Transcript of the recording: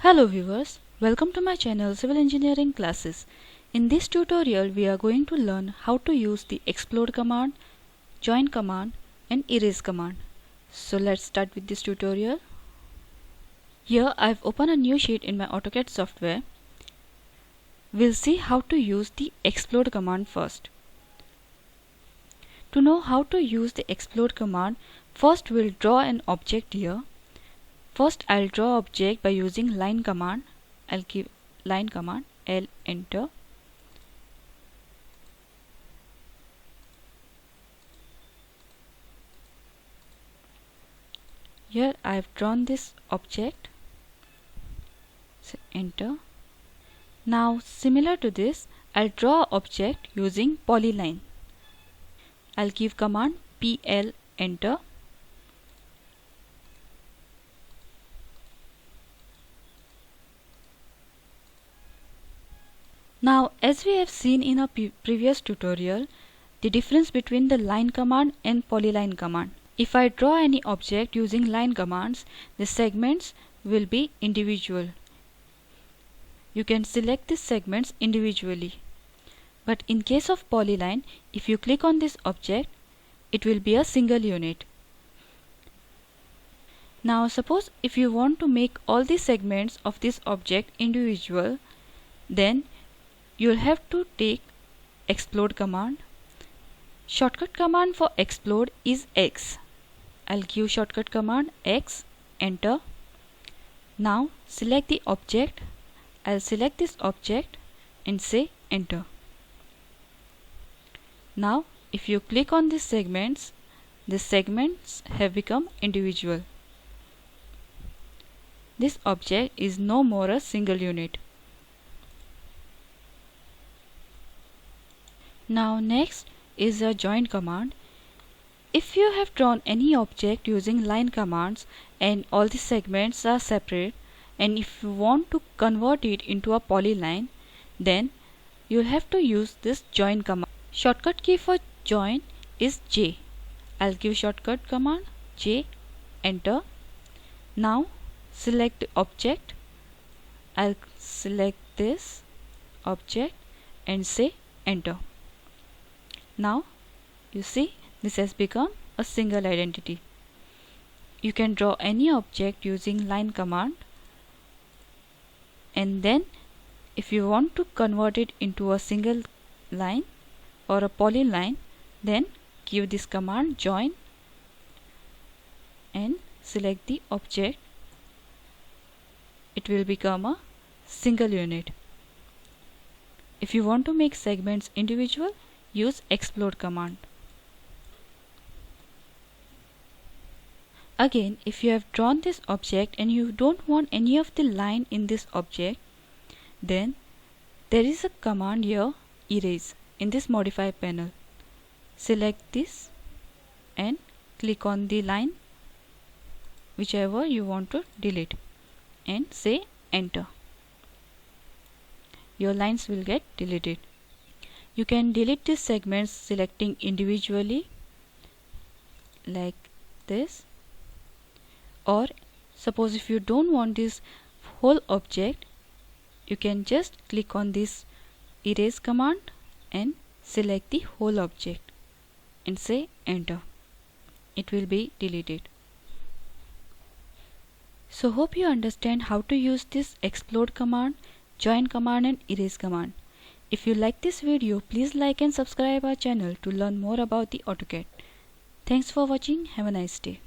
Hello viewers, welcome to my channel Civil Engineering Classes. In this tutorial we are going to learn how to use the explode command, join command and erase command. So let's start with this tutorial. Here I've opened a new sheet in my AutoCAD software. We'll see how to use the explode command first. To know how to use the explode command, first we'll draw an object here. First I'll draw object by using line command. I'll give line command, L enter. Here I've drawn this object. So enter. Now similar to this, I'll draw object using polyline. I'll give command PL enter. Now as we have seen in a previous tutorial, the difference between the line command and polyline command. If I draw any object using line commands, the segments will be individual. You can select the segments individually. But in case of polyline, if you click on this object, it will be a single unit. Now suppose if you want to make all the segments of this object individual, then you'll have to take explode command. Shortcut command for explode is X. I'll give shortcut command X, enter. Now select the object. I'll select this object and say enter. Now if you click on these segments, the segments have become individual. This object is no more a single unit. Now next is a join command. If you have drawn any object using line commands and all the segments are separate, and if you want to convert it into a polyline, then you have to use this join command. Shortcut key for join is J. I'll give shortcut command J, enter. Now select the object. I'll select this object and say enter. Now you see this has become a single identity. You can draw any object using line command, and then if you want to convert it into a single line or a polyline, then give this command join and select the object. It will become a single unit. If you want to make segments individual, use explode command. Again, if you have drawn this object and you don't want any of the line in this object, then there is a command here, erase, in this modify panel. Select this and click on the line whichever you want to delete and say enter. Your lines will get deleted. You can delete these segments selecting individually like this, or suppose if you don't want this whole object, you can just click on this erase command and select the whole object and say enter. It will be deleted. So hope you understand how to use this explode command, join command and erase command. If you like this video, please like and subscribe our channel to learn more about the AutoCAD. Thanks for watching. Have a nice day.